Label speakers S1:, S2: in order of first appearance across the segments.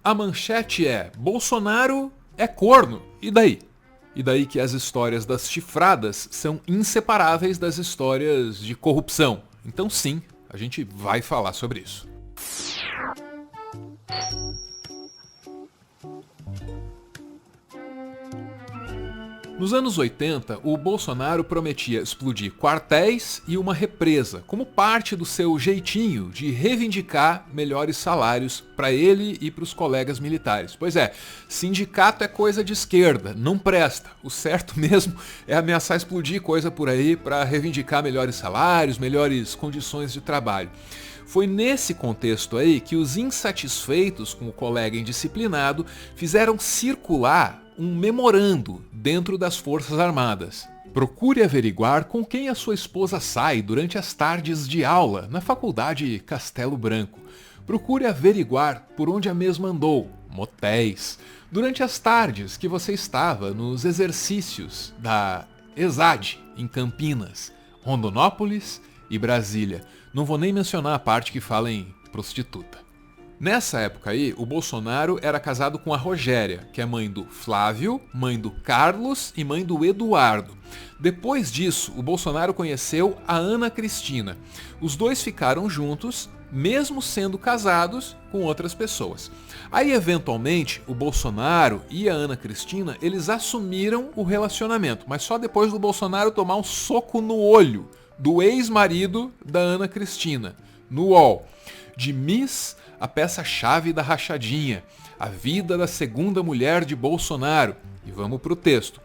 S1: A manchete é: Bolsonaro é corno. E daí? E daí que as histórias das chifradas são inseparáveis das histórias de corrupção. Então sim, a gente vai falar sobre isso. Nos anos 80, o Bolsonaro prometia explodir quartéis e uma represa, como parte do seu jeitinho de reivindicar melhores salários para ele e para os colegas militares. Pois é, sindicato é coisa de esquerda, não presta. O certo mesmo é ameaçar explodir coisa por aí para reivindicar melhores salários, melhores condições de trabalho. Foi nesse contexto aí que os insatisfeitos com o colega indisciplinado fizeram circular um memorando dentro das Forças Armadas. Procure averiguar com quem a sua esposa sai durante as tardes de aula na Faculdade Castelo Branco. Procure averiguar por onde a mesma andou, motéis, durante as tardes que você estava nos exercícios da ESAD em Campinas, Rondonópolis e Brasília. Não vou nem mencionar a parte que fala em prostituta. Nessa época aí, o Bolsonaro era casado com a Rogéria, que é mãe do Flávio, mãe do Carlos e mãe do Eduardo. Depois disso, o Bolsonaro conheceu a Ana Cristina. Os dois ficaram juntos, mesmo sendo casados com outras pessoas. Aí, eventualmente, o Bolsonaro e a Ana Cristina, eles assumiram o relacionamento, mas só depois do Bolsonaro tomar um soco no olho do ex-marido da Ana Cristina, no UOL. De Miss, a peça-chave da rachadinha, a vida da segunda mulher de Bolsonaro. E vamos pro texto.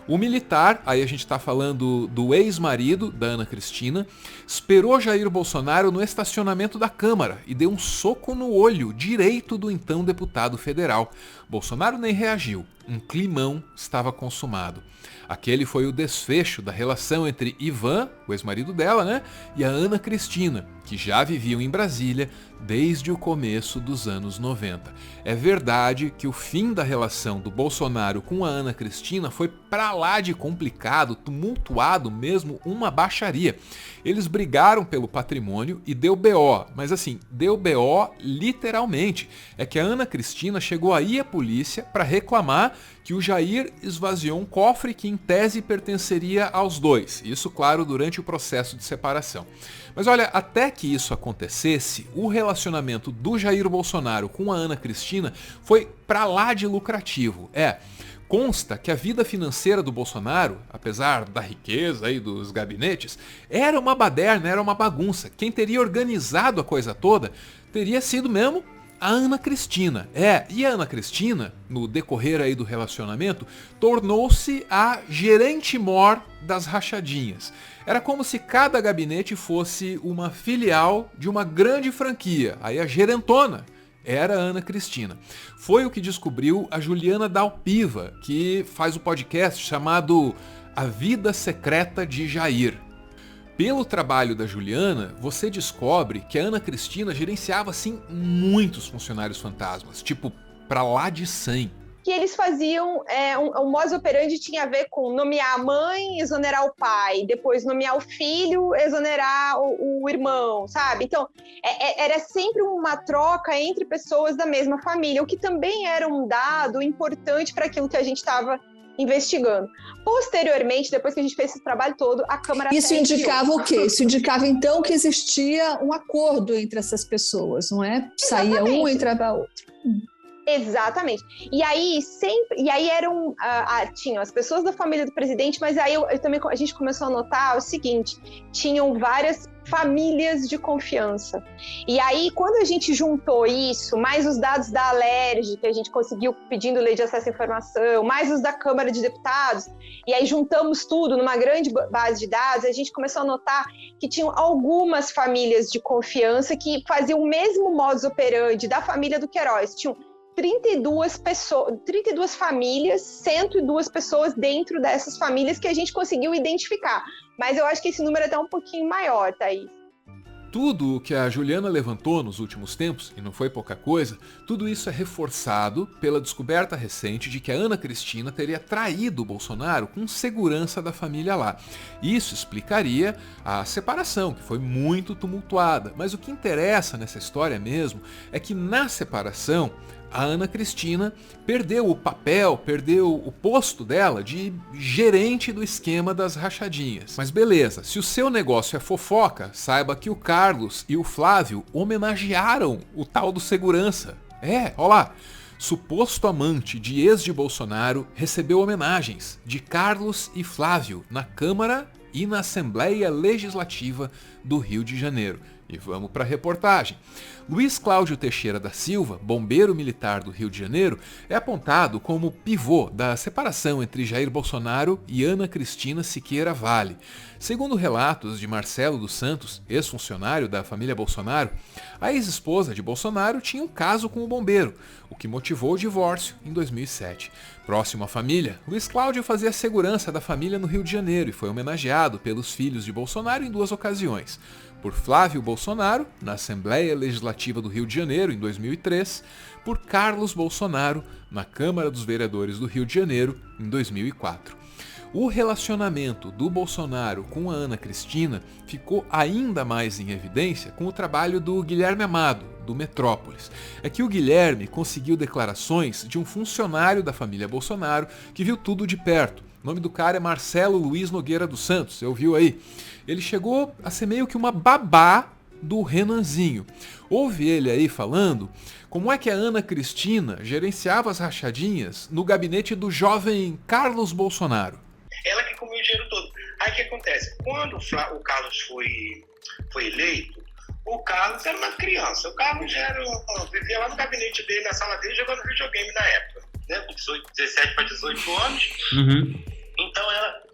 S1: O militar, aí a gente está falando do ex-marido da Ana Cristina, esperou Jair Bolsonaro no estacionamento da Câmara e deu um soco no olho direito do então deputado federal. Bolsonaro nem reagiu. Um climão estava consumado. Aquele foi o desfecho da relação entre Ivan, o ex-marido dela, né, e a Ana Cristina, que já viviam em Brasília desde o começo dos anos 90. É verdade que o fim da relação do Bolsonaro com a Ana Cristina foi pra lá de complicado, tumultuado mesmo, uma baixaria. Eles brigaram pelo patrimônio e deu BO, mas assim, deu BO literalmente. É que a Ana Cristina chegou aí à polícia para reclamar que o Jair esvaziou um cofre que em tese pertenceria aos dois. Isso, claro, durante o processo de separação. Mas olha, até que isso acontecesse, o relacionamento do Jair Bolsonaro com a Ana Cristina foi pra lá de lucrativo. Consta que a vida financeira do Bolsonaro, apesar da riqueza aí dos gabinetes, era uma baderna, era uma bagunça. Quem teria organizado a coisa toda teria sido mesmo a Ana Cristina. E a Ana Cristina, no decorrer aí do relacionamento, tornou-se a gerente-mor das rachadinhas. Era como se cada gabinete fosse uma filial de uma grande franquia. Aí a gerentona era a Ana Cristina. Foi o que descobriu a Juliana Dalpiva, que faz o podcast chamado A Vida Secreta de Jair. Pelo trabalho da Juliana, você descobre que a Ana Cristina gerenciava, assim, muitos funcionários fantasmas, tipo, pra lá de 100.
S2: Que eles faziam, o modus operandi tinha a ver com nomear a mãe, exonerar o pai, depois nomear o filho, exonerar o irmão, sabe? Então, era sempre uma troca entre pessoas da mesma família, o que também era um dado importante para aquilo que a gente estava investigando. Posteriormente, depois que a gente fez esse trabalho todo, a Câmara...
S3: Isso indicava o quê? Isso indicava, então, que existia um acordo entre essas pessoas, não é?
S2: Exatamente.
S3: Saía um e entrava outro.
S2: Exatamente. E aí eram tinham as pessoas da família do presidente, mas aí a gente começou a notar o seguinte: tinham várias famílias de confiança. E aí, quando a gente juntou isso, mais os dados da Alerj, que a gente conseguiu pedindo lei de acesso à informação, mais os da Câmara de Deputados, e aí juntamos tudo numa grande base de dados, a gente começou a notar que tinham algumas famílias de confiança que faziam o mesmo modus operandi da família do Queiroz. Tinham 32 famílias, 102 pessoas dentro dessas famílias que a gente conseguiu identificar. Mas eu acho que esse número é até um pouquinho maior, Thaís.
S1: Tudo o que a Juliana levantou nos últimos tempos, e não foi pouca coisa, tudo isso é reforçado pela descoberta recente de que a Ana Cristina teria traído o Bolsonaro com segurança da família lá. Isso explicaria a separação, que foi muito tumultuada. Mas o que interessa nessa história mesmo é que na separação, a Ana Cristina perdeu o papel, perdeu o posto dela de gerente do esquema das rachadinhas. Mas beleza, se o seu negócio é fofoca, saiba que o Carlos e o Flávio homenagearam o tal do segurança. Olha lá. Suposto amante de ex de Bolsonaro recebeu homenagens de Carlos e Flávio na Câmara e na Assembleia Legislativa do Rio de Janeiro. E vamos para a reportagem. Luiz Cláudio Teixeira da Silva, bombeiro militar do Rio de Janeiro, é apontado como pivô da separação entre Jair Bolsonaro e Ana Cristina Siqueira Vale. Segundo relatos de Marcelo dos Santos, ex-funcionário da família Bolsonaro, a ex-esposa de Bolsonaro tinha um caso com o bombeiro, o que motivou o divórcio em 2007. Próximo à família, Luiz Cláudio fazia a segurança da família no Rio de Janeiro e foi homenageado pelos filhos de Bolsonaro em 2 ocasiões. Por Flávio Bolsonaro, na Assembleia Legislativa do Rio de Janeiro, em 2003, por Carlos Bolsonaro, na Câmara dos Vereadores do Rio de Janeiro, em 2004. O relacionamento do Bolsonaro com a Ana Cristina ficou ainda mais em evidência com o trabalho do Guilherme Amado, do Metrópolis. É que o Guilherme conseguiu declarações de um funcionário da família Bolsonaro que viu tudo de perto. O nome do cara é Marcelo Luiz Nogueira dos Santos, você ouviu aí? Ele chegou a ser meio que uma babá do Renanzinho. Ouve ele aí falando como é que a Ana Cristina gerenciava as rachadinhas no gabinete do jovem Carlos Bolsonaro.
S4: Ela que comia o dinheiro todo. Aí o que acontece? Quando o Carlos foi eleito, o Carlos era uma criança. O Carlos vivia lá no gabinete dele, na sala dele, jogando videogame na época. Né? Com 17 para 18 anos.
S5: Uhum.
S4: Então,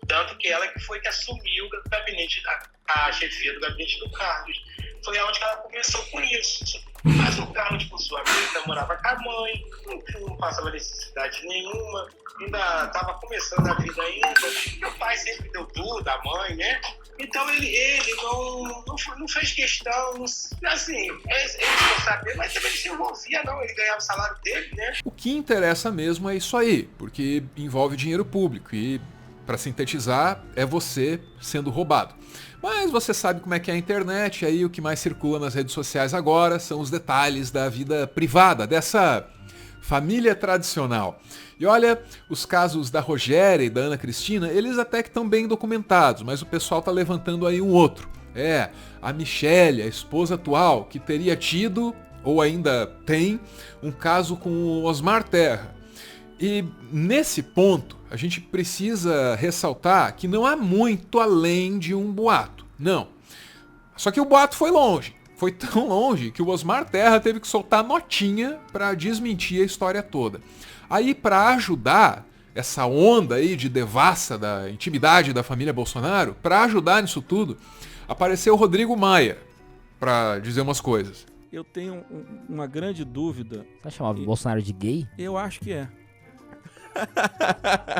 S4: tanto que ela que foi que assumiu o gabinete, a chefia do gabinete do Carlos. Foi onde ela começou com isso. Mas o Carlos, por sua vez, namorava com a mãe, não passava necessidade nenhuma, ainda estava começando a vida ainda. Meu pai sempre deu tudo, a mãe, né? Então ele não fez questão, assim, ele não sabia, mas também não se envolvia, não. Ele ganhava o salário dele, né?
S1: O que interessa mesmo é isso aí, porque envolve dinheiro público e, para sintetizar, é você sendo roubado. Mas você sabe como é que é a internet, aí o que mais circula nas redes sociais agora são os detalhes da vida privada dessa família tradicional. E olha, os casos da Rogéria e da Ana Cristina, eles até que estão bem documentados, mas o pessoal tá levantando aí um outro. A Michelle, a esposa atual, que teria tido, ou ainda tem, um caso com o Osmar Terra. E nesse ponto, a gente precisa ressaltar que não há muito além de um boato. Não. Só que o boato foi longe. Foi tão longe que o Osmar Terra teve que soltar notinha para desmentir a história toda. Aí, para ajudar essa onda aí de devassa da intimidade da família Bolsonaro, para ajudar nisso tudo, apareceu o Rodrigo Maia para dizer umas coisas.
S5: Eu tenho uma grande dúvida.
S6: Você chamava o Bolsonaro de gay?
S5: Eu acho que é.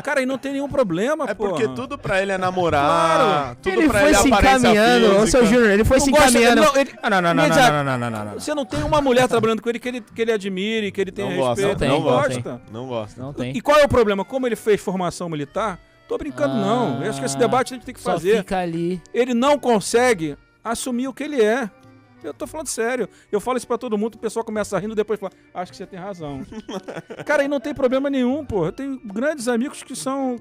S5: Cara, e não tem nenhum problema, pô.
S7: É porque tudo pra ele é namorar,
S5: Claro.
S7: tudo
S6: Ele
S7: pra
S6: foi
S7: ele é
S6: se
S7: aparência
S6: encaminhando, ô
S7: física.
S6: seu Júnior, ele foi se encaminhando. Não.
S5: Você não tem uma mulher trabalhando com ele que ele admire, que ele tenha
S7: Não gosta,
S5: respeito.
S6: não
S5: gosta.
S7: Não gosta.
S6: Não tem.
S5: E qual é o problema? Como ele fez formação militar? Tô brincando, não. Eu acho que esse debate a gente tem que fazer.
S6: Só fica ali.
S5: Ele não consegue assumir o que ele é. Eu tô falando sério. Eu falo isso pra todo mundo, o pessoal começa rindo, depois fala, acho que você tem razão. Cara, aí não tem problema nenhum, pô. Eu tenho grandes amigos que são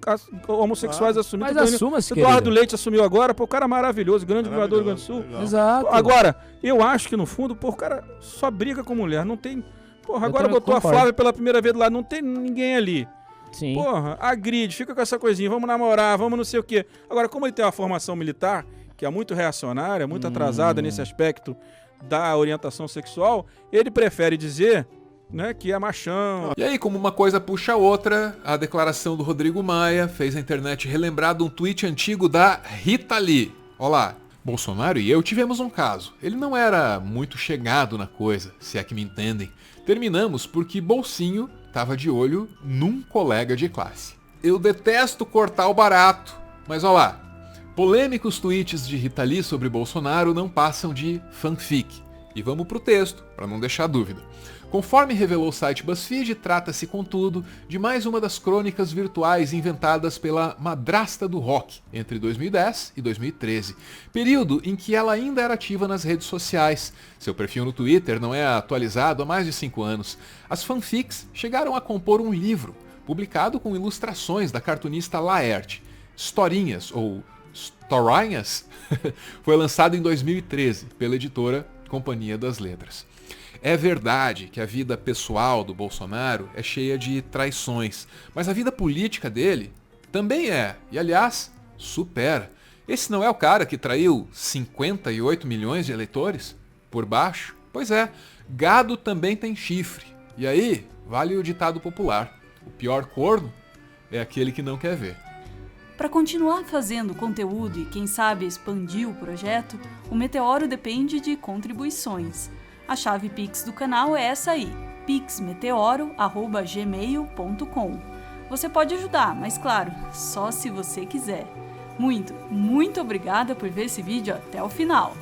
S5: homossexuais assumidos.
S6: Mas assuma-se,
S5: Eduardo
S6: querido.
S5: Leite assumiu agora, pô, o cara maravilhoso, grande governador do Rio Grande do Sul.
S7: Legal.
S6: Exato.
S5: Agora, eu acho que no fundo, pô, o cara só briga com mulher, não tem... Porra, agora
S6: também
S5: botou
S6: concordo.
S5: a Flávia pela primeira vez lá, não tem ninguém ali.
S6: Sim.
S5: Porra, agride, fica com essa coisinha, vamos namorar, vamos não sei o quê. Agora, como ele tem uma formação militar, que é muito reacionária, muito atrasada nesse aspecto da orientação sexual, ele prefere dizer, né, que é machão.
S1: E aí, como uma coisa puxa a outra, a declaração do Rodrigo Maia fez a internet relembrar de um tweet antigo da Rita Lee. Olá, Bolsonaro e eu tivemos um caso. Ele não era muito chegado na coisa, se é que me entendem. Terminamos porque Bolsinho estava de olho num colega de classe. Eu detesto cortar o barato, mas olha lá. Polêmicos tweets de Rita Lee sobre Bolsonaro não passam de fanfic. E vamos pro texto, para não deixar dúvida. Conforme revelou o site BuzzFeed, trata-se, contudo, de mais uma das crônicas virtuais inventadas pela madrasta do rock entre 2010 e 2013, período em que ela ainda era ativa nas redes sociais. Seu perfil no Twitter não é atualizado há mais de 5 anos. As fanfics chegaram a compor um livro, publicado com ilustrações da cartunista Laerte. Historinhas, ou Storinhas, foi lançado em 2013 pela editora Companhia das Letras. É verdade que a vida pessoal do Bolsonaro é cheia de traições, mas a vida política dele também é, e aliás, supera. Esse não é o cara que traiu 58 milhões de eleitores? Por baixo? Pois é, gado também tem chifre. E aí, vale o ditado popular: o pior corno é aquele que não quer ver.
S8: Para continuar fazendo conteúdo e, quem sabe, expandir o projeto, o Meteoro depende de contribuições. A chave Pix do canal é essa aí, pixmeteoro@gmail.com. Você pode ajudar, mas claro, só se você quiser. Muito, muito obrigada por ver esse vídeo até o final.